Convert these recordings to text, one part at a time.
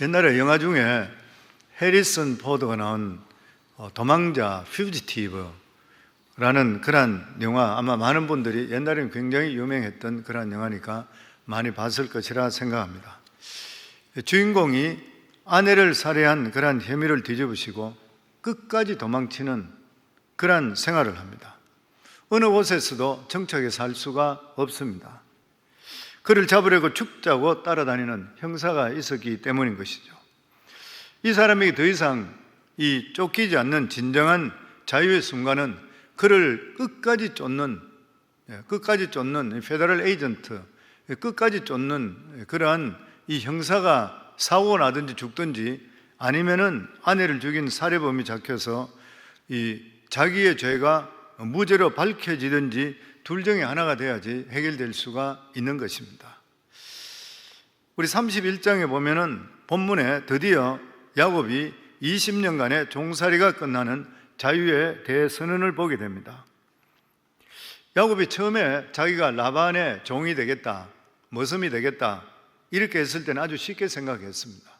옛날에 영화 중에 해리슨 포드가 나온 도망자 퓨지티브라는 그런 영화, 아마 많은 분들이 옛날에는 굉장히 유명했던 그런 영화니까 많이 봤을 것이라 생각합니다. 주인공이 아내를 살해한 그런 혐의를 뒤집으시고 끝까지 도망치는 그런 생활을 합니다. 어느 곳에서도 정착해 살 수가 없습니다. 그를 잡으려고 죽자고 따라다니는 형사가 있었기 때문인 것이죠. 이 사람에게 더 이상 이 쫓기지 않는 진정한 자유의 순간은 그를 끝까지 쫓는 페더럴 에이전트, 끝까지 쫓는 그러한 이 형사가 사고가 나든지 죽든지 아니면은 아내를 죽인 살해범이 잡혀서 이 자기의 죄가 무죄로 밝혀지든지 둘 중에 하나가 돼야지 해결될 수가 있는 것입니다. 우리 31장에 보면은 본문에 드디어 야곱이 20년간의 종살이가 끝나는 자유의 대선언을 보게 됩니다. 야곱이 처음에 자기가 라반의 종이 되겠다, 머슴이 되겠다 이렇게 했을 때는 아주 쉽게 생각했습니다.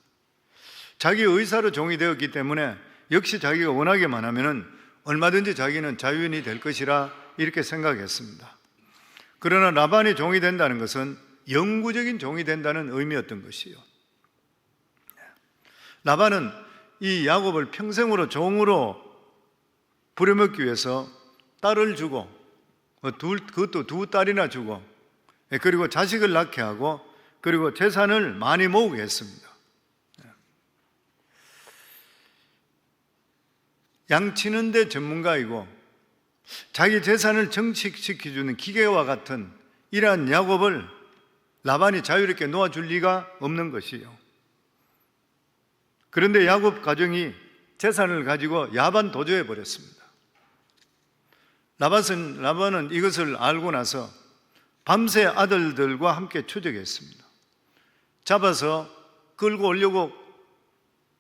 자기 의사로 종이 되었기 때문에 역시 자기가 원하기만 하면은 얼마든지 자기는 자유인이 될 것이라 이렇게 생각했습니다. 그러나 라반이 종이 된다는 것은 영구적인 종이 된다는 의미였던 것이요. 라반은 이 야곱을 평생으로 종으로 부려먹기 위해서 딸을 주고 그것도 두 딸이나 주고 그리고 자식을 낳게 하고 그리고 재산을 많이 모으게 했습니다. 양치는 데 전문가이고 자기 재산을 정식시켜주는 기계와 같은 이러한 야곱을 라반이 자유롭게 놓아줄 리가 없는 것이요. 그런데 야곱 가정이 재산을 가지고 야반 도주해 버렸습니다. 라반은 이것을 알고 나서 밤새 아들들과 함께 추적했습니다. 잡아서 끌고 오려고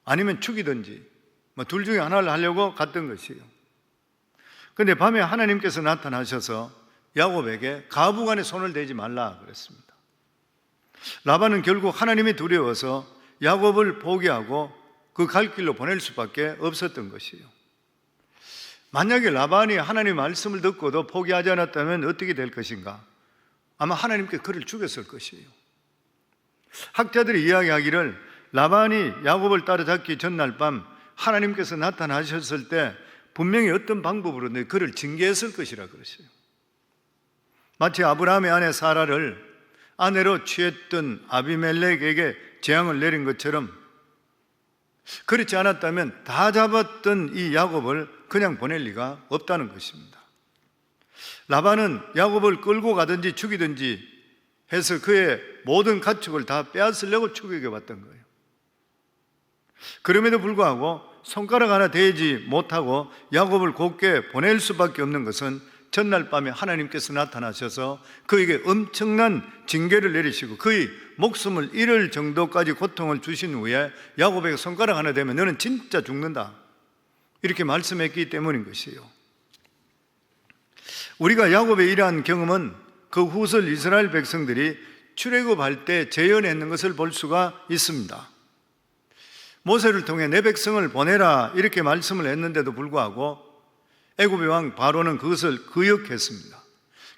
아니면 죽이든지 둘 중에 하나를 하려고 갔던 것이에요. 그런데 밤에 하나님께서 나타나셔서 야곱에게 가부간에 손을 대지 말라 그랬습니다. 라반은 결국 하나님이 두려워서 야곱을 포기하고 그 갈 길로 보낼 수밖에 없었던 것이에요. 만약에 라반이 하나님의 말씀을 듣고도 포기하지 않았다면 어떻게 될 것인가? 아마 하나님께 그를 죽였을 것이에요. 학자들이 이야기하기를 라반이 야곱을 따라잡기 전날 밤 하나님께서 나타나셨을 때 분명히 어떤 방법으로 그를 징계했을 것이라 그러세요. 마치 아브라함의 아내 사라를 아내로 취했던 아비멜렉에게 재앙을 내린 것처럼 그렇지 않았다면 다 잡았던 이 야곱을 그냥 보낼 리가 없다는 것입니다. 라반은 야곱을 끌고 가든지 죽이든지 해서 그의 모든 가축을 다 빼앗으려고 추격해봤던 거예요. 그럼에도 불구하고 손가락 하나 대지 못하고 야곱을 곧게 보낼 수밖에 없는 것은 전날 밤에 하나님께서 나타나셔서 그에게 엄청난 징계를 내리시고 그의 목숨을 잃을 정도까지 고통을 주신 후에 야곱에게 손가락 하나 대면 너는 진짜 죽는다 이렇게 말씀했기 때문인 것이에요. 우리가 야곱의 이러한 경험은 그 후설 이스라엘 백성들이 출애굽할 때 재현했는 것을 볼 수가 있습니다. 모세를 통해 내 백성을 보내라 이렇게 말씀을 했는데도 불구하고 애굽의 왕 바로는 그것을 거역했습니다.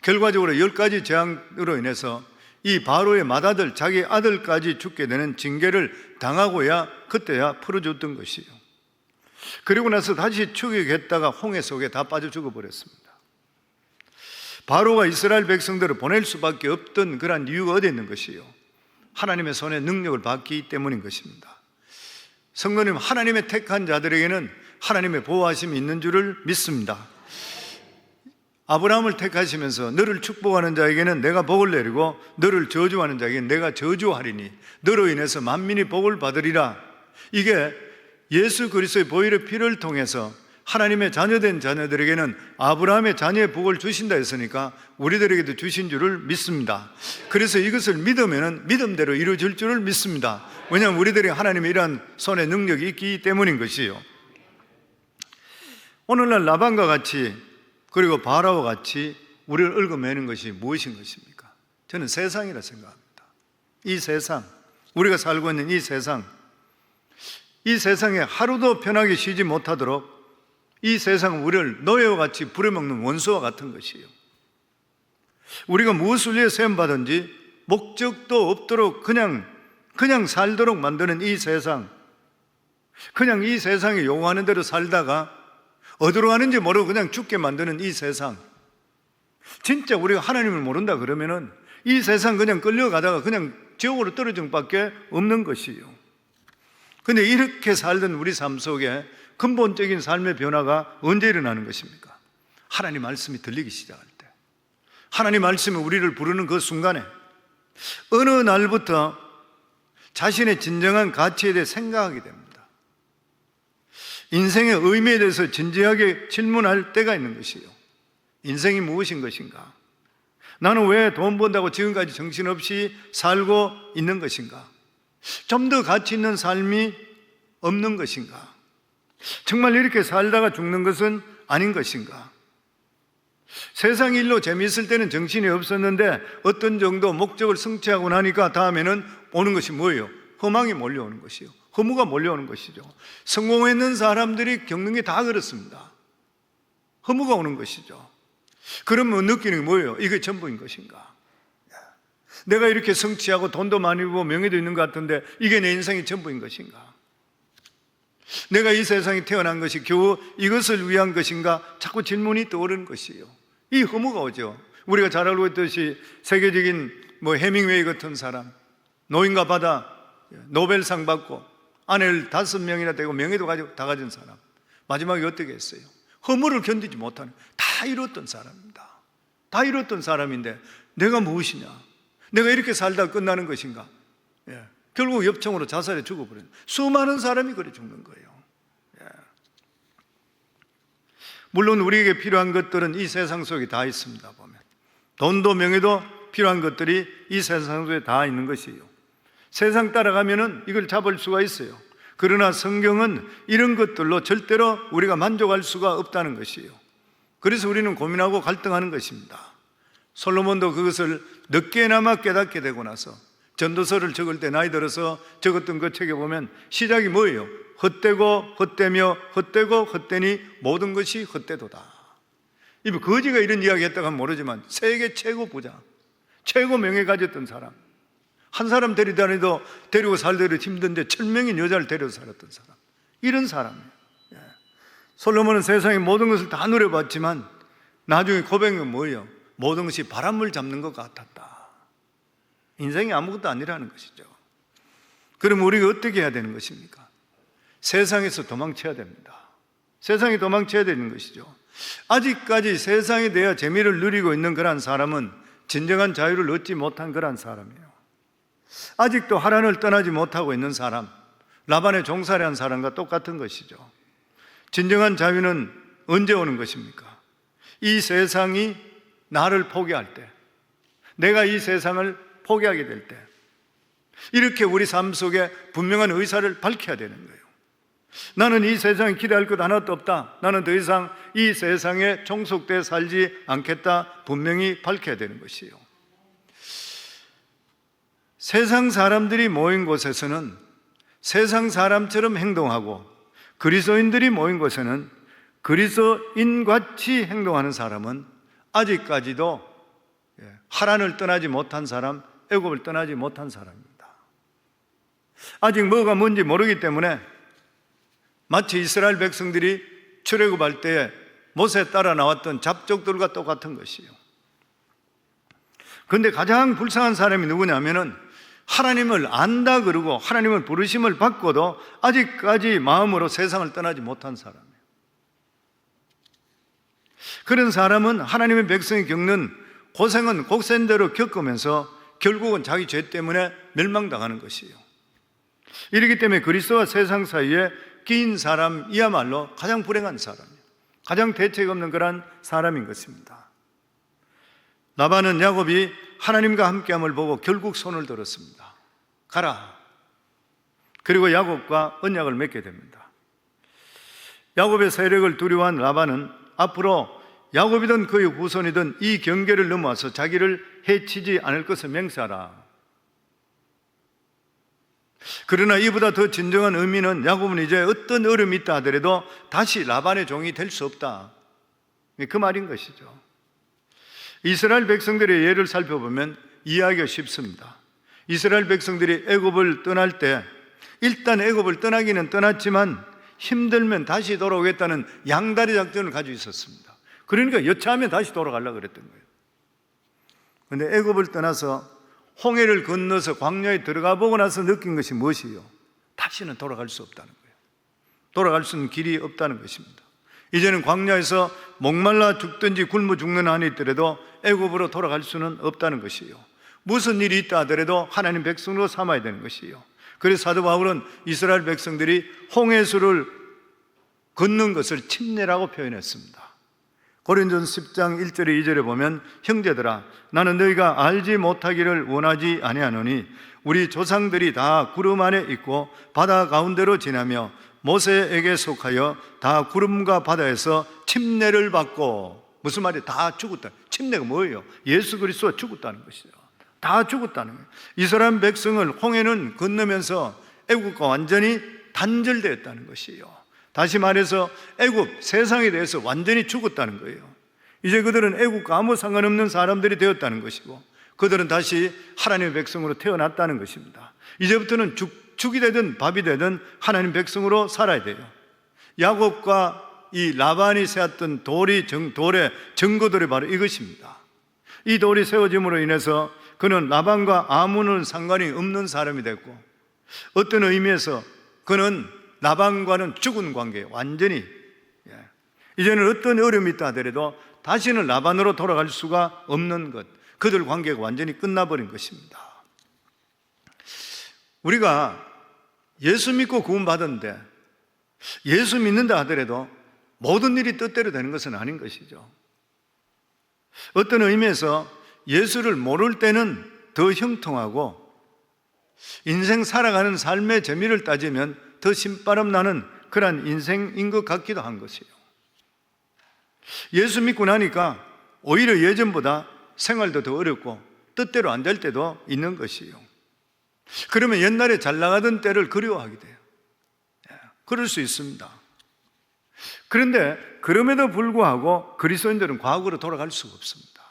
결과적으로 10가지 재앙으로 인해서 이 바로의 맏아들 자기 아들까지 죽게 되는 징계를 당하고야 그때야 풀어줬던 것이에요. 그리고 나서 다시 추격했다가 홍해 속에 다 빠져 죽어버렸습니다. 바로가 이스라엘 백성들을 보낼 수밖에 없던 그런 이유가 어디에 있는 것이에요? 하나님의 손에 능력을 받기 때문인 것입니다. 성도님, 하나님의 택한 자들에게는 하나님의 보호하심이 있는 줄을 믿습니다. 아브라함을 택하시면서 너를 축복하는 자에게는 내가 복을 내리고 너를 저주하는 자에게는 내가 저주하리니 너로 인해서 만민이 복을 받으리라. 이게 예수 그리스도의 보혈의 피를 통해서 하나님의 자녀된 자녀들에게는 아브라함의 자녀의 복을 주신다 했으니까 우리들에게도 주신 줄을 믿습니다. 그래서 이것을 믿으면 믿음대로 이루어질 줄을 믿습니다. 왜냐하면 우리들이 하나님의 이러한 손에 능력이 있기 때문인 것이에요. 오늘날 라반과 같이 그리고 바라와 같이 우리를 얽어매는 것이 무엇인 것입니까? 저는 세상이라 생각합니다. 이 세상, 우리가 살고 있는 이 세상, 이 세상에 하루도 편하게 쉬지 못하도록 이 세상은 우리를 노예와 같이 부려먹는 원수와 같은 것이에요. 우리가 무엇을 위해 세움받은지 목적도 없도록 그냥 살도록 만드는 이 세상, 그냥 이 세상에 요구하는 대로 살다가 어디로 가는지 모르고 그냥 죽게 만드는 이 세상, 진짜 우리가 하나님을 모른다 그러면은 이 세상 그냥 끌려가다가 그냥 지옥으로 떨어진 밖에 없는 것이에요. 근데 이렇게 살던 우리 삶 속에 근본적인 삶의 변화가 언제 일어나는 것입니까? 하나님 말씀이 들리기 시작할 때, 하나님 말씀이 우리를 부르는 그 순간에 어느 날부터 자신의 진정한 가치에 대해 생각하게 됩니다. 인생의 의미에 대해서 진지하게 질문할 때가 있는 것이에요. 인생이 무엇인 것인가? 나는 왜 돈 번다고 지금까지 정신없이 살고 있는 것인가? 좀 더 가치 있는 삶이 없는 것인가? 정말 이렇게 살다가 죽는 것은 아닌 것인가? 세상 일로 재미있을 때는 정신이 없었는데 어떤 정도 목적을 성취하고 나니까 다음에는 오는 것이 뭐예요? 허망이 몰려오는 것이요, 허무가 몰려오는 것이죠. 성공했는 사람들이 겪는 게 다 그렇습니다. 허무가 오는 것이죠. 그러면 느끼는 게 뭐예요? 이게 전부인 것인가? 내가 이렇게 성취하고 돈도 많이 벌고 명예도 있는 것 같은데 이게 내 인생의 전부인 것인가? 내가 이 세상에 태어난 것이 겨우 이것을 위한 것인가? 자꾸 질문이 떠오르는 것이에요. 이 허무가 오죠. 우리가 잘 알고 있듯이 세계적인 해밍웨이 같은 사람, 노인과 바다 노벨상 받고 아내를 5명이나 되고 명예도 다 가진 사람, 마지막에 어떻게 했어요? 허무를 견디지 못하는, 다 이뤘던 사람입니다. 다 이뤘던 사람인데 내가 무엇이냐? 내가 이렇게 살다 끝나는 것인가? 결국 엽청으로 자살해 죽어버린 수많은 사람이 그래 죽는 거예요. 물론 우리에게 필요한 것들은 이 세상 속에 다 있습니다. 보면 돈도 명예도 필요한 것들이 이 세상 속에 다 있는 것이에요. 세상 따라가면은 이걸 잡을 수가 있어요. 그러나 성경은 이런 것들로 절대로 우리가 만족할 수가 없다는 것이에요. 그래서 우리는 고민하고 갈등하는 것입니다. 솔로몬도 그것을 늦게나마 깨닫게 되고 나서 전도서를 적을 때 나이 들어서 적었던 그 책에 보면 시작이 뭐예요? 헛되고 헛되며 헛되고 헛되니 모든 것이 헛되도다. 이 거지가 이런 이야기 했다고 하면 모르지만 세계 최고 부자, 최고 명예 가졌던 사람, 한 사람 데리고 살기도 힘든데 1000명의 여자를 데리고 살았던 사람, 이런 사람이에요. 솔로몬은 세상의 모든 것을 다 누려봤지만 나중에 고백은 뭐예요? 모든 것이 바람을 잡는 것 같았다. 인생이 아무것도 아니라는 것이죠. 그럼 우리가 어떻게 해야 되는 것입니까? 세상에서 도망쳐야 됩니다. 세상에 도망쳐야 되는 것이죠. 아직까지 세상에 대해 재미를 누리고 있는 그런 사람은 진정한 자유를 얻지 못한 그런 사람이에요. 아직도 하란을 떠나지 못하고 있는 사람, 라반의 종살이 한 사람과 똑같은 것이죠. 진정한 자유는 언제 오는 것입니까? 이 세상이 나를 포기할 때, 내가 이 세상을 포기하게 될 때, 이렇게 우리 삶 속에 분명한 의사를 밝혀야 되는 거예요. 나는 이 세상에 기대할 것 하나도 없다. 나는 더 이상 이 세상에 종속돼 살지 않겠다. 분명히 밝혀야 되는 것이에요. 세상 사람들이 모인 곳에서는 세상 사람처럼 행동하고, 그리스도인들이 모인 곳에는 그리스도인같이 행동하는 사람은 아직까지도 하란을 떠나지 못한 사람, 애굽을 떠나지 못한 사람입니다. 아직 뭐가 뭔지 모르기 때문에 마치 이스라엘 백성들이 출애굽할 때에 모세 따라 나왔던 잡족들과 똑같은 것이에요. 그런데 가장 불쌍한 사람이 누구냐면은 하나님을 안다 그러고 하나님을 부르심을 받고도 아직까지 마음으로 세상을 떠나지 못한 사람이에요. 그런 사람은 하나님의 백성이 겪는 고생은 곡선대로 겪으면서 결국은 자기 죄 때문에 멸망당하는 것이에요. 이렇기 때문에 그리스도와 세상 사이에 끼인 사람이야말로 가장 불행한 사람이에요. 가장 대책 없는 그런 사람인 것입니다. 라반은 야곱이 하나님과 함께함을 보고 결국 손을 들었습니다. 가라. 그리고 야곱과 언약을 맺게 됩니다. 야곱의 세력을 두려워한 라반은 앞으로 야곱이든 그의 후손이든 이 경계를 넘어와서 자기를 해치지 않을 것을 맹세하라. 그러나 이보다 더 진정한 의미는 야곱은 이제 어떤 어려움이 있다 하더라도 다시 라반의 종이 될 수 없다, 그 말인 것이죠. 이스라엘 백성들의 예를 살펴보면 이해하기가 쉽습니다. 이스라엘 백성들이 애굽을 떠날 때 일단 애굽을 떠나기는 떠났지만 힘들면 다시 돌아오겠다는 양다리 작전을 가지고 있었습니다. 그러니까 여차하면 다시 돌아가려고 그랬던 거예요. 그런데 애굽을 떠나서 홍해를 건너서 광야에 들어가 보고 나서 느낀 것이 무엇이요? 다시는 돌아갈 수 없다는 거예요. 돌아갈 수 있는 길이 없다는 것입니다. 이제는 광야에서 목말라 죽든지 굶어 죽는 한이 있더라도 애굽으로 돌아갈 수는 없다는 것이요. 무슨 일이 있다 하더라도 하나님 백성으로 삼아야 되는 것이요. 그래서 사도 바울은 이스라엘 백성들이 홍해수를 걷는 것을 침례라고 표현했습니다. 고린도전서 10장 1절에 2절에 보면 형제들아 나는 너희가 알지 못하기를 원하지 아니하노니 우리 조상들이 다 구름 안에 있고 바다 가운데로 지나며 모세에게 속하여 다 구름과 바다에서 침례를 받고, 무슨 말이에요? 다 죽었다. 침례가 뭐예요? 예수 그리스도가 죽었다는 것이죠. 다 죽었다는 거예요. 이스라엘 백성을 홍해는 건너면서 애국과 완전히 단절되었다는 것이에요. 다시 말해서 애국, 세상에 대해서 완전히 죽었다는 거예요. 이제 그들은 애국과 아무 상관없는 사람들이 되었다는 것이고 그들은 다시 하나님의 백성으로 태어났다는 것입니다. 이제부터는 죽이 되든 밥이 되든 하나님 백성으로 살아야 돼요. 야곱과 이 라반이 세웠던 돌의 증거들이 바로 이것입니다. 이 돌이 세워짐으로 인해서 그는 라반과 아무런 상관이 없는 사람이 됐고, 어떤 의미에서 그는 라반과는 죽은 관계예요. 완전히. 이제는 어떤 어려움이 있다 하더라도 다시는 라반으로 돌아갈 수가 없는 것, 그들 관계가 완전히 끝나버린 것입니다. 우리가 예수 믿고 구원받았는데 예수 믿는다 하더라도 모든 일이 뜻대로 되는 것은 아닌 것이죠. 어떤 의미에서 예수를 모를 때는 더 형통하고 인생 살아가는 삶의 재미를 따지면 더 신바람 나는 그런 인생인 것 같기도 한 것이에요. 예수 믿고 나니까 오히려 예전보다 생활도 더 어렵고 뜻대로 안 될 때도 있는 것이에요. 그러면 옛날에 잘 나가던 때를 그리워하게 돼요. 그럴 수 있습니다. 그런데 그럼에도 불구하고 그리스도인들은 과거로 돌아갈 수가 없습니다.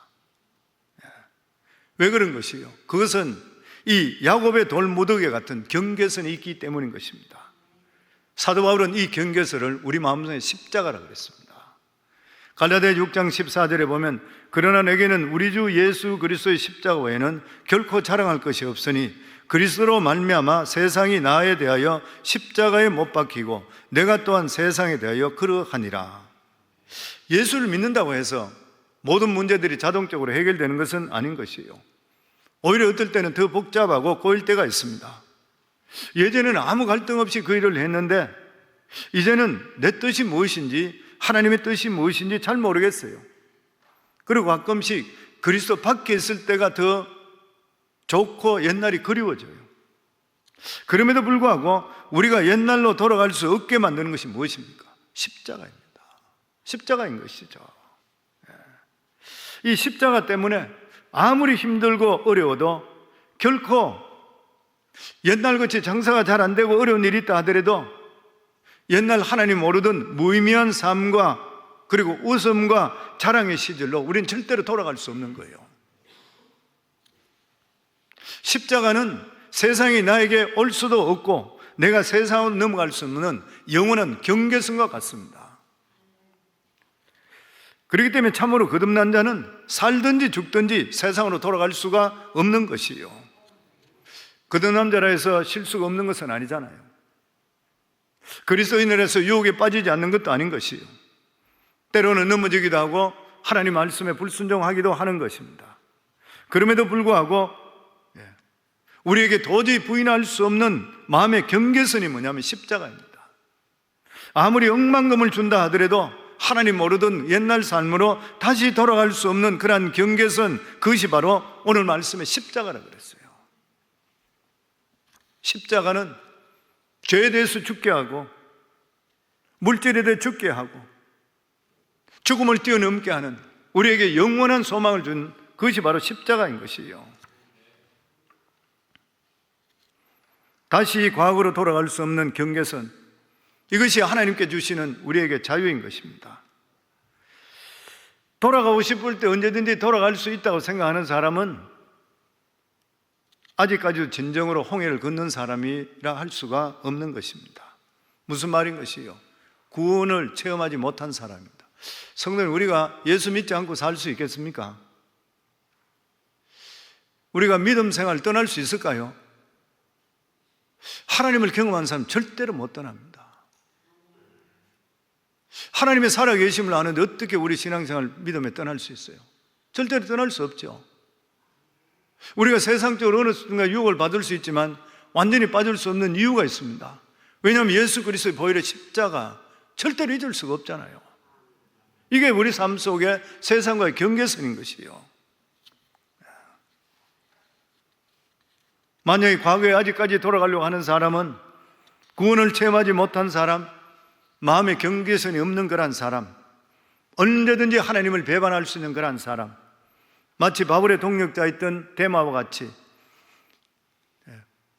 왜 그런 것이에요? 그것은 이 야곱의 돌무더기 같은 경계선이 있기 때문인 것입니다. 사도 바울은 이 경계선을 우리 마음속에 십자가라고 그랬습니다. 갈라디아 6장 14절에 보면 그러나 내게는 우리 주 예수 그리스도의 십자가 외에는 결코 자랑할 것이 없으니 그리스도로 말미암아 세상이 나에 대하여 십자가에 못 박히고 내가 또한 세상에 대하여 그러하니라. 예수를 믿는다고 해서 모든 문제들이 자동적으로 해결되는 것은 아닌 것이에요. 오히려 어떨 때는 더 복잡하고 꼬일 때가 있습니다. 예전에는 아무 갈등 없이 그 일을 했는데 이제는 내 뜻이 무엇인지 하나님의 뜻이 무엇인지 잘 모르겠어요. 그리고 가끔씩 그리스도 밖에 있을 때가 더 좋고 옛날이 그리워져요. 그럼에도 불구하고 우리가 옛날로 돌아갈 수 없게 만드는 것이 무엇입니까? 십자가입니다. 십자가인 것이죠. 이 십자가 때문에 아무리 힘들고 어려워도 결코 옛날같이 장사가 잘 안 되고 어려운 일이 있다 하더라도 옛날 하나님 모르던 무의미한 삶과 그리고 웃음과 자랑의 시절로 우리는 절대로 돌아갈 수 없는 거예요. 십자가는 세상이 나에게 올 수도 없고 내가 세상으로 넘어갈 수 없는 영원한 경계선과 같습니다. 그렇기 때문에 참으로 거듭난 자는 살든지 죽든지 세상으로 돌아갈 수가 없는 것이에요. 거듭난 자라 해서 실수가 없는 것은 아니잖아요. 그리스도인으로서 유혹에 빠지지 않는 것도 아닌 것이에요. 때로는 넘어지기도 하고 하나님 말씀에 불순종하기도 하는 것입니다. 그럼에도 불구하고 우리에게 도저히 부인할 수 없는 마음의 경계선이 뭐냐면 십자가입니다. 아무리 억만금을 준다 하더라도 하나님 모르던 옛날 삶으로 다시 돌아갈 수 없는 그러한 경계선, 그것이 바로 오늘 말씀의 십자가라고 그랬어요. 십자가는 죄에 대해서 죽게 하고 물질에 대해 죽게 하고 죽음을 뛰어넘게 하는 우리에게 영원한 소망을 준 그것이 바로 십자가인 것이에요. 다시 과거로 돌아갈 수 없는 경계선, 이것이 하나님께 주시는 우리에게 자유인 것입니다. 돌아가고 싶을 때 언제든지 돌아갈 수 있다고 생각하는 사람은 아직까지도 진정으로 홍해를 걷는 사람이라 할 수가 없는 것입니다. 무슨 말인 것이요? 구원을 체험하지 못한 사람입니다. 성도님, 우리가 예수 믿지 않고 살 수 있겠습니까? 우리가 믿음 생활 떠날 수 있을까요? 하나님을 경험한 사람은 절대로 못 떠납니다. 하나님의 살아계심을 아는데 어떻게 우리 신앙생활 믿음에 떠날 수 있어요? 절대로 떠날 수 없죠. 우리가 세상적으로 어느 순간 유혹을 받을 수 있지만 완전히 빠질 수 없는 이유가 있습니다. 왜냐하면 예수 그리스도의 보혈의 십자가 절대로 잊을 수가 없잖아요. 이게 우리 삶 속에 세상과의 경계선인 것이요. 만약에 과거에 아직까지 돌아가려고 하는 사람은, 구원을 체험하지 못한 사람, 마음의 경계선이 없는 그런 사람, 언제든지 하나님을 배반할 수 있는 그런 사람, 마치 바울의 동역자였던 데마와 같이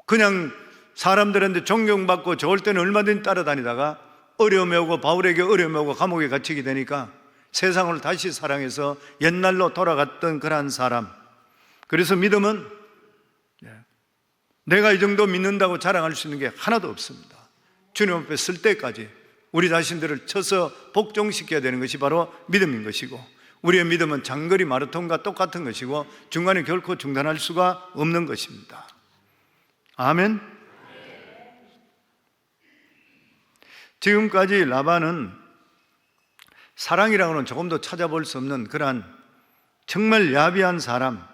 그냥 사람들한테 존경받고 좋을 때는 얼마든지 따라다니다가 어려움이 오고 바울에게 어려움이 오고 감옥에 갇히게 되니까 세상을 다시 사랑해서 옛날로 돌아갔던 그러한 사람. 그래서 믿음은 내가 이 정도 믿는다고 자랑할 수 있는 게 하나도 없습니다. 주님 앞에 설 때까지 우리 자신들을 쳐서 복종시켜야 되는 것이 바로 믿음인 것이고, 우리의 믿음은 장거리 마라톤과 똑같은 것이고 중간에 결코 중단할 수가 없는 것입니다. 아멘. 지금까지 라반은 사랑이라고는 조금도 찾아볼 수 없는 그러한 정말 야비한 사람,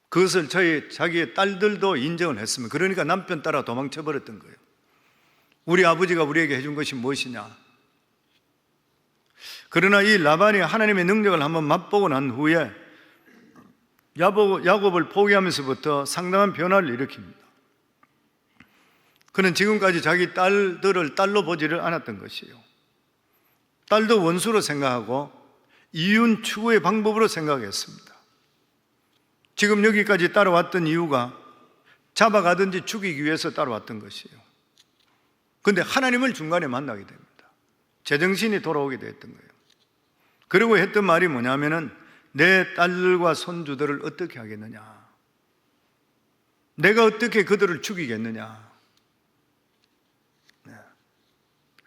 그것을 자기의 딸들도 인정을 했습니다. 그러니까 남편 따라 도망쳐 버렸던 거예요. 우리 아버지가 우리에게 해준 것이 무엇이냐? 그러나 이 라반이 하나님의 능력을 한번 맛보고 난 후에 야곱을 포기하면서부터 상당한 변화를 일으킵니다. 그는 지금까지 자기 딸들을 딸로 보지를 않았던 것이에요. 딸도 원수로 생각하고 이윤 추구의 방법으로 생각했습니다. 지금 여기까지 따라왔던 이유가 잡아가든지 죽이기 위해서 따라왔던 것이에요. 그런데 하나님을 중간에 만나게 됩니다. 제정신이 돌아오게 됐던 거예요. 그리고 했던 말이 뭐냐면은, 내 딸들과 손주들을 어떻게 하겠느냐, 내가 어떻게 그들을 죽이겠느냐.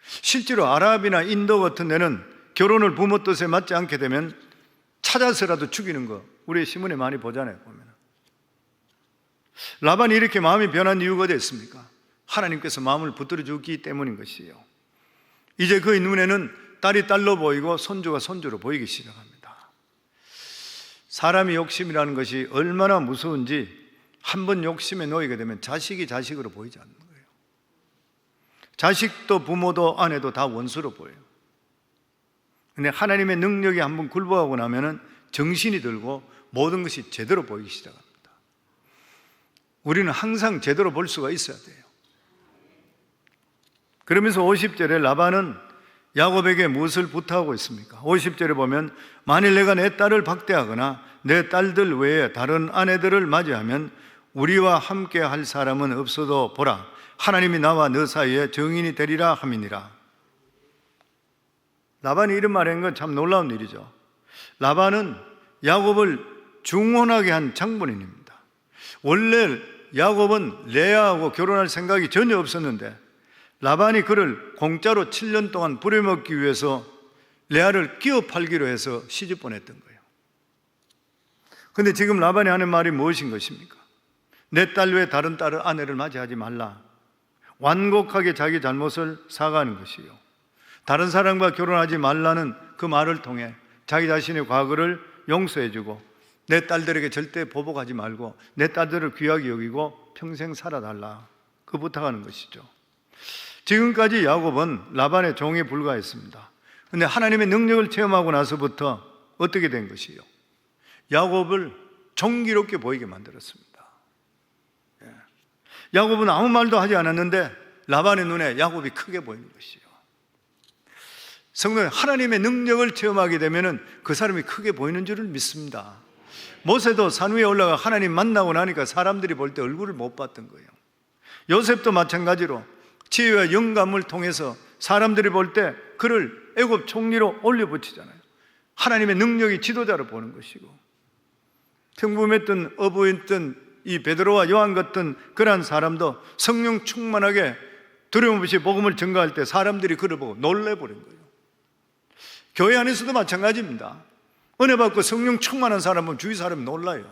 실제로 아랍이나 인도 같은 데는 결혼을 부모 뜻에 맞지 않게 되면 찾아서라도 죽이는 거 우리 신문에 많이 보잖아요. 보면 라반이 이렇게 마음이 변한 이유가 어디 있습니까? 하나님께서 마음을 붙들어 주기 때문인 것이에요. 이제 그의 눈에는 딸이 딸로 보이고 손주가 손주로 보이기 시작합니다. 사람이 욕심이라는 것이 얼마나 무서운지, 한번 욕심에 놓이게 되면 자식이 자식으로 보이지 않는 거예요. 자식도 부모도 아내도 다 원수로 보여요. 근데 하나님의 능력이 한번 굴복하고 나면은 정신이 들고 모든 것이 제대로 보이기 시작합니다. 우리는 항상 제대로 볼 수가 있어야 돼요. 그러면서 50절에 라반은 야곱에게 무엇을 부탁하고 있습니까? 50절에 보면, 만일 내가 내 딸을 박대하거나 내 딸들 외에 다른 아내들을 맞이하면 우리와 함께 할 사람은 없어도 보라, 하나님이 나와 너 사이에 정인이 되리라 함이니라. 라반이 이런 말을 한 건 참 놀라운 일이죠. 라반은 야곱을 중혼하게 한 장본인입니다. 원래 야곱은 레아하고 결혼할 생각이 전혀 없었는데 라반이 그를 공짜로 7년 동안 부려먹기 위해서 레아를 끼어 팔기로 해서 시집 보냈던 거예요. 그런데 지금 라반이 하는 말이 무엇인 것입니까? 내 딸 외에 다른 딸을 아내를 맞이하지 말라. 완곡하게 자기 잘못을 사과하는 것이요, 다른 사람과 결혼하지 말라는 그 말을 통해 자기 자신의 과거를 용서해주고 내 딸들에게 절대 보복하지 말고 내 딸들을 귀하게 여기고 평생 살아달라, 그 부탁하는 것이죠. 지금까지 야곱은 라반의 종에 불과했습니다. 그런데 하나님의 능력을 체험하고 나서부터 어떻게 된 것이요? 야곱을 정기롭게 보이게 만들었습니다. 야곱은 아무 말도 하지 않았는데 라반의 눈에 야곱이 크게 보이는 것이요. 성도는 하나님의 능력을 체험하게 되면 그 사람이 크게 보이는 줄을 믿습니다. 모세도 산 위에 올라가 하나님 만나고 나니까 사람들이 볼 때 얼굴을 못 봤던 거예요. 요셉도 마찬가지로 지혜와 영감을 통해서 사람들이 볼 때 그를 애굽 총리로 올려붙이잖아요. 하나님의 능력이 지도자로 보는 것이고, 평범했던 어부였던 이 베드로와 요한 같은 그러한 사람도 성령 충만하게 두려움 없이 복음을 전가할 때 사람들이 그를 보고 놀래버린 거예요. 교회 안에서도 마찬가지입니다. 은혜 받고 성령 충만한 사람은 주위 사람이 놀라요.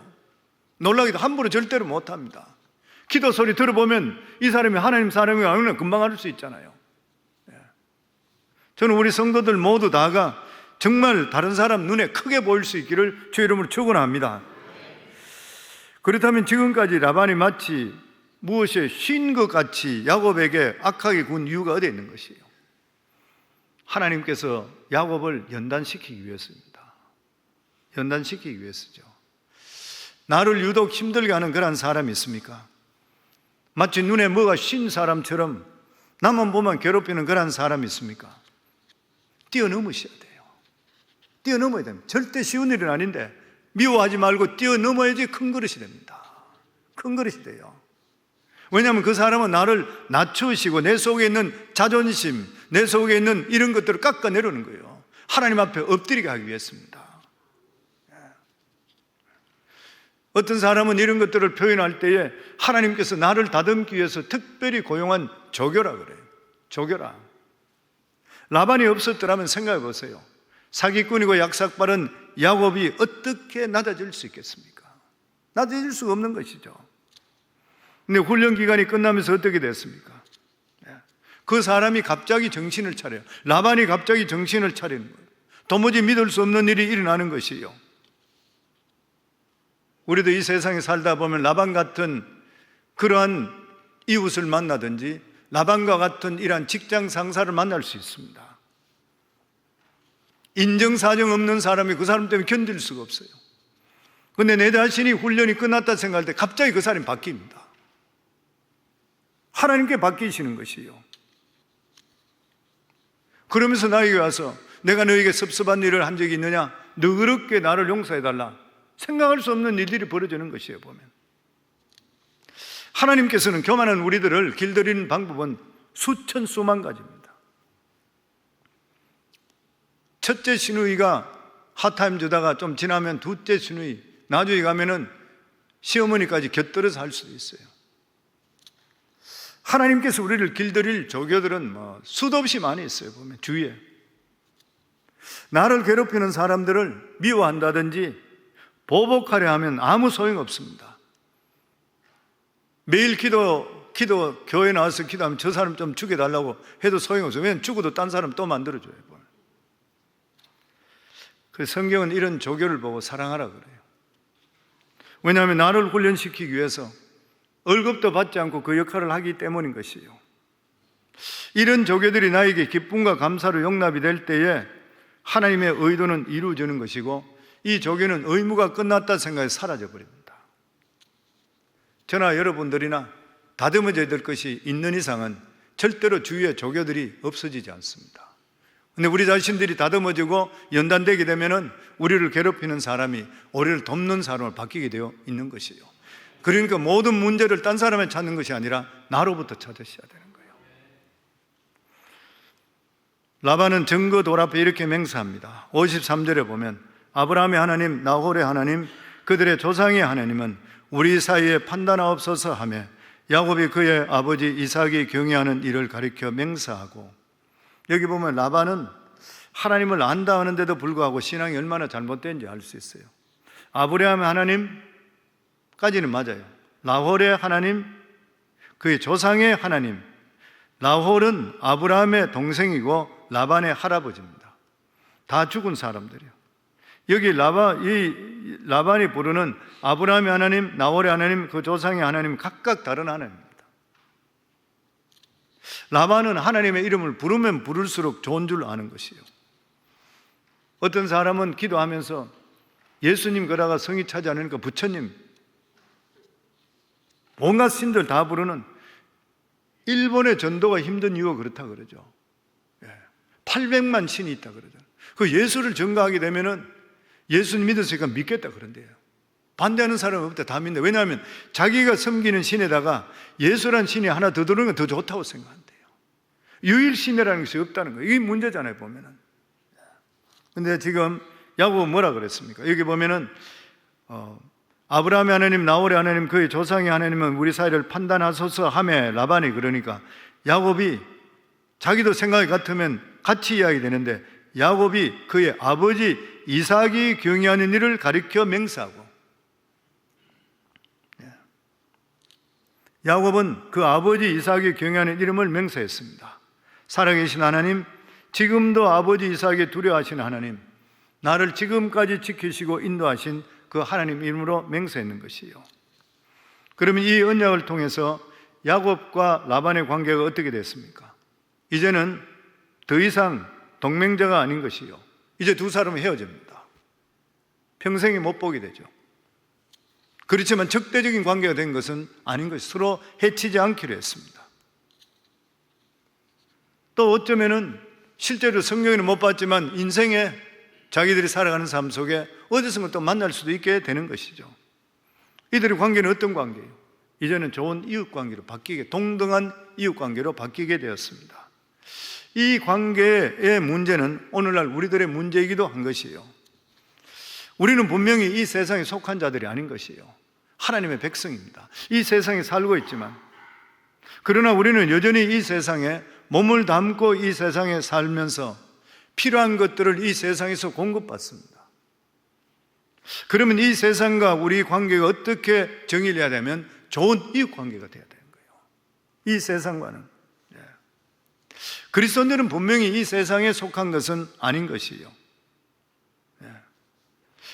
놀라기도 함부로 절대로 못합니다. 기도 소리 들어보면 이 사람이 하나님 사람이 아니면 금방 알 수 있잖아요. 저는 우리 성도들 모두 다가 정말 다른 사람 눈에 크게 보일 수 있기를 주 이름으로 축원합니다. 그렇다면 지금까지 라반이 마치 무엇에 쉰 것 같이 야곱에게 악하게 군 이유가 어디에 있는 것이에요? 하나님께서 야곱을 연단시키기 위해서입니다. 연단시키기 위해서죠. 나를 유독 힘들게 하는 그런 사람이 있습니까? 마치 눈에 뭐가 쉰 사람처럼 나만 보면 괴롭히는 그런 사람이 있습니까? 뛰어넘으셔야 돼요. 뛰어넘어야 됩니다. 절대 쉬운 일은 아닌데 미워하지 말고 뛰어넘어야지 큰 그릇이 됩니다. 큰 그릇이 돼요. 왜냐하면 그 사람은 나를 낮추시고 내 속에 있는 자존심, 내 속에 있는 이런 것들을 깎아내려는 거예요. 하나님 앞에 엎드리게 하기 위해서입니다. 어떤 사람은 이런 것들을 표현할 때에 하나님께서 나를 다듬기 위해서 특별히 고용한 조교라 그래요. 조교라. 라반이 없었더라면 생각해 보세요. 사기꾼이고 약삭빠른 야곱이 어떻게 낮아질 수 있겠습니까? 낮아질 수가 없는 것이죠. 근데 훈련 기간이 끝나면서 어떻게 됐습니까? 그 사람이 갑자기 정신을 차려요. 라반이 갑자기 정신을 차리는 거예요. 도무지 믿을 수 없는 일이 일어나는 것이에요. 우리도 이 세상에 살다 보면 라반 같은 그러한 이웃을 만나든지 라반과 같은 이러한 직장 상사를 만날 수 있습니다. 인정사정 없는 사람이 그 사람 때문에 견딜 수가 없어요. 근데 내 자신이 훈련이 끝났다 생각할 때 갑자기 그 사람이 바뀝니다. 하나님께 바뀌시는 것이에요. 그러면서 나에게 와서 내가 너에게 섭섭한 일을 한 적이 있느냐? 너그럽게 나를 용서해달라. 생각할 수 없는 일들이 벌어지는 것이에요. 보면 하나님께서는 교만한 우리들을 길들이는 방법은 수천 수만 가지입니다. 첫째 시누이가 핫타임 주다가 좀 지나면 둘째 시누이, 나중에 가면은 시어머니까지 곁들여서 할 수도 있어요. 하나님께서 우리를 길들일 조교들은 수도 없이 많이 있어요. 보면 주위에 나를 괴롭히는 사람들을 미워한다든지 보복하려 하면 아무 소용 없습니다. 매일 교회 나와서 기도하면 저 사람 좀 죽여달라고 해도 소용없어요. 왜냐하면 죽어도 딴 사람 또 만들어줘요. 그래서 성경은 이런 조교를 보고 사랑하라 그래요. 왜냐하면 나를 훈련시키기 위해서 월급도 받지 않고 그 역할을 하기 때문인 것이에요. 이런 조교들이 나에게 기쁨과 감사로 용납이 될 때에 하나님의 의도는 이루어지는 것이고, 이 조교는 의무가 끝났다 생각해 사라져 버립니다. 저나 여러분들이나 다듬어져야 될 것이 있는 이상은 절대로 주위에 조교들이 없어지지 않습니다. 근데 우리 자신들이 다듬어지고 연단되게 되면은 우리를 괴롭히는 사람이 우리를 돕는 사람을 바뀌게 되어 있는 것이에요. 그러니까 모든 문제를 딴 사람에 찾는 것이 아니라 나로부터 찾으셔야 되는 거예요. 라반은 증거 돌 앞에 이렇게 맹세합니다. 53절에 보면 아브라함의 하나님, 나홀의 하나님, 그들의 조상의 하나님은 우리 사이에 판단하옵소서 하며 야곱이 그의 아버지 이삭이 경외하는 일을 가리켜 맹세하고, 여기 보면 라반은 하나님을 안다 하는데도 불구하고 신앙이 얼마나 잘못된지 알 수 있어요. 아브라함의 하나님까지는 맞아요. 나홀의 하나님, 그의 조상의 하나님. 나홀은 아브라함의 동생이고 라반의 할아버지입니다. 다 죽은 사람들이에요. 여기 라반이 부르는 아브라함의 하나님, 나홀의 하나님, 그 조상의 하나님 각각 다른 하나님입니다. 라반은 하나님의 이름을 부르면 부를수록 좋은 줄 아는 것이에요. 어떤 사람은 기도하면서 예수님 그러다가 성이 차지 않으니까 부처님, 온갖 신들 다 부르는, 일본의 전도가 힘든 이유가 그렇다 그러죠. 800만 신이 있다 그러죠. 그 예수를 전가하게 되면은 예수님 믿었으니까 믿겠다 그런데요. 반대하는 사람은 없다. 다 믿는다. 왜냐하면 자기가 섬기는 신에다가 예수란 신이 하나 더 들어오는 건 더 좋다고 생각한대요. 유일신이라는 것이 없다는 거예요. 이게 문제잖아요, 보면은. 근데 지금 야곱은 뭐라 그랬습니까? 여기 보면은 아브라함의 하나님, 나홀의 하나님, 그의 조상의 하나님은 우리 사이를 판단하소서 하며 라반이 그러니까 야곱이 자기도 생각이 같으면 같이 이야기 되는데 야곱이 그의 아버지 이삭이 경유하는 일을 가리켜 맹세하고, 야곱은 그 아버지 이삭이 경유하는 이름을 맹세했습니다. 살아계신 하나님, 지금도 아버지 이삭이 두려워하시는 하나님, 나를 지금까지 지키시고 인도하신 그 하나님 이름으로 맹세했는 것이요. 그러면 이 언약을 통해서 야곱과 라반의 관계가 어떻게 됐습니까? 이제는 더 이상 동맹자가 아닌 것이요, 이제 두 사람은 헤어집니다. 평생에 못 보게 되죠. 그렇지만 적대적인 관계가 된 것은 아닌 것이, 서로 해치지 않기로 했습니다. 또 어쩌면은 실제로 성경에는 못 봤지만 인생에 자기들이 살아가는 삶 속에 어디선가 또 만날 수도 있게 되는 것이죠. 이들의 관계는 어떤 관계예요? 이제는 좋은 이웃 관계로 바뀌게, 동등한 이웃 관계로 바뀌게 되었습니다. 이 관계의 문제는 오늘날 우리들의 문제이기도 한 것이에요. 우리는 분명히 이 세상에 속한 자들이 아닌 것이에요. 하나님의 백성입니다. 이 세상에 살고 있지만, 그러나 우리는 여전히 이 세상에 몸을 담고 이 세상에 살면서 필요한 것들을 이 세상에서 공급받습니다. 그러면 이 세상과 우리 관계가 어떻게 정의를 해야 되면 좋은 이웃 관계가 돼야 되는 거예요. 이 세상과는. 그리스도인들은 분명히 이 세상에 속한 것은 아닌 것이에요.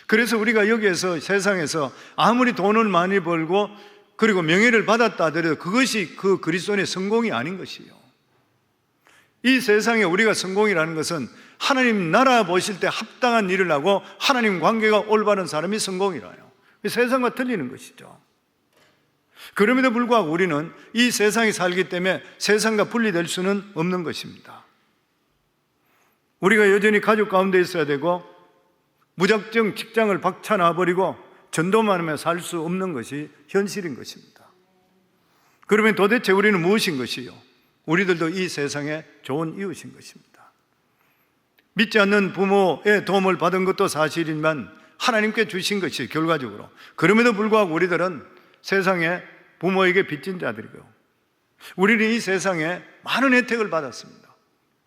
그래서 우리가 여기에서 세상에서 아무리 돈을 많이 벌고 그리고 명예를 받았다 하더라도 그것이 그 그리스도인의 성공이 아닌 것이에요. 이 세상에 우리가 성공이라는 것은 하나님 나라 보실 때 합당한 일을 하고 하나님 관계가 올바른 사람이 성공이라요. 세상과 틀리는 것이죠. 그럼에도 불구하고 우리는 이 세상에 살기 때문에 세상과 분리될 수는 없는 것입니다. 우리가 여전히 가족 가운데 있어야 되고 무작정 직장을 박차놔버리고 전도만 하며 살 수 없는 것이 현실인 것입니다. 그러면 도대체 우리는 무엇인 것이요? 우리들도 이 세상에 좋은 이웃인 것입니다. 믿지 않는 부모의 도움을 받은 것도 사실이지만 하나님께 주신 것이 결과적으로, 그럼에도 불구하고 우리들은 세상에 부모에게 빚진 자들이고, 우리는 이 세상에 많은 혜택을 받았습니다.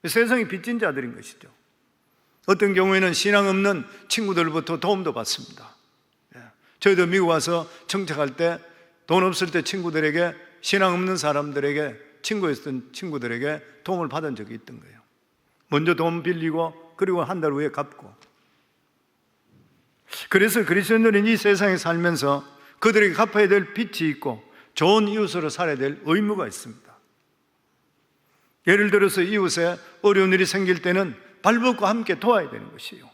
세상에 빚진 자들인 것이죠. 어떤 경우에는 신앙 없는 친구들부터 도움도 받습니다. 저희도 미국 와서 정착할 때 돈 없을 때 친구들에게, 신앙 없는 사람들에게, 친구였던 친구들에게 도움을 받은 적이 있던 거예요. 먼저 돈 빌리고 그리고 한 달 후에 갚고. 그래서 그리스도인들은 이 세상에 살면서 그들에게 갚아야 될 빚이 있고 좋은 이웃으로 살아야 될 의무가 있습니다. 예를 들어서 이웃에 어려운 일이 생길 때는 발벗고 함께 도와야 되는 것이에요.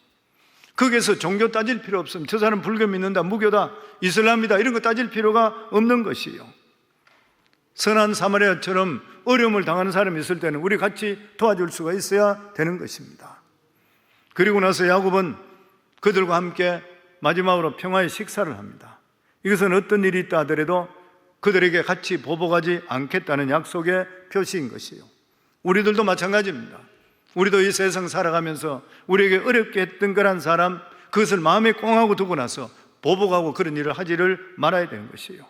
거기에서 종교 따질 필요 없습니다. 저 사람 불교 믿는다, 무교다, 이슬람이다, 이런 거 따질 필요가 없는 것이에요. 선한 사마리아처럼 어려움을 당하는 사람이 있을 때는 우리 같이 도와줄 수가 있어야 되는 것입니다. 그리고 나서 야곱은 그들과 함께 마지막으로 평화의 식사를 합니다. 이것은 어떤 일이 있다 하더라도 그들에게 같이 보복하지 않겠다는 약속의 표시인 것이에요. 우리들도 마찬가지입니다. 우리도 이 세상 살아가면서 우리에게 어렵게 했던 거란 사람, 그것을 마음에 꽁하고 두고 나서 보복하고 그런 일을 하지를 말아야 되는 것이에요.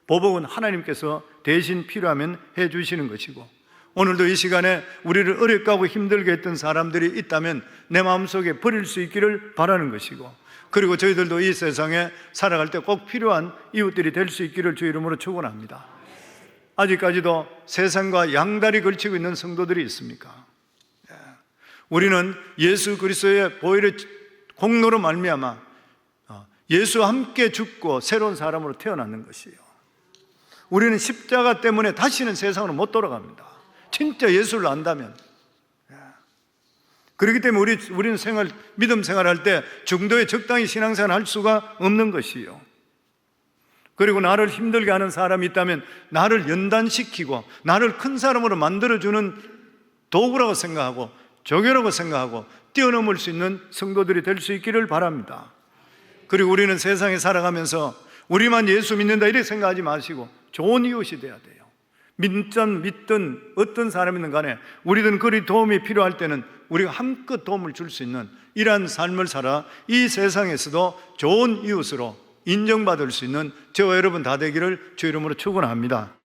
보복은 하나님께서 대신 필요하면 해주시는 것이고, 오늘도 이 시간에 우리를 어렵게 하고 힘들게 했던 사람들이 있다면 내 마음속에 버릴 수 있기를 바라는 것이고, 그리고 저희들도 이 세상에 살아갈 때 꼭 필요한 이웃들이 될 수 있기를 주 이름으로 축원합니다. 아직까지도 세상과 양다리 걸치고 있는 성도들이 있습니까? 우리는 예수 그리스도의 보혈의 공로로 말미암아 예수와 함께 죽고 새로운 사람으로 태어났는 것이에요. 우리는 십자가 때문에 다시는 세상으로 못 돌아갑니다. 진짜 예수를 안다면. 그렇기 때문에 우리는 믿음 생활할 때 중도에 적당히 신앙생활 할 수가 없는 것이에요. 그리고 나를 힘들게 하는 사람이 있다면 나를 연단시키고 나를 큰 사람으로 만들어주는 도구라고 생각하고 조교라고 생각하고 뛰어넘을 수 있는 성도들이 될 수 있기를 바랍니다. 그리고 우리는 세상에 살아가면서 우리만 예수 믿는다 이렇게 생각하지 마시고 좋은 이웃이 돼야 돼요. 믿든 어떤 사람이든 간에 우리든 그리 도움이 필요할 때는 우리가 한껏 도움을 줄 수 있는 이러한 삶을 살아 이 세상에서도 좋은 이웃으로 인정받을 수 있는 저와 여러분 다 되기를 주 이름으로 축원합니다.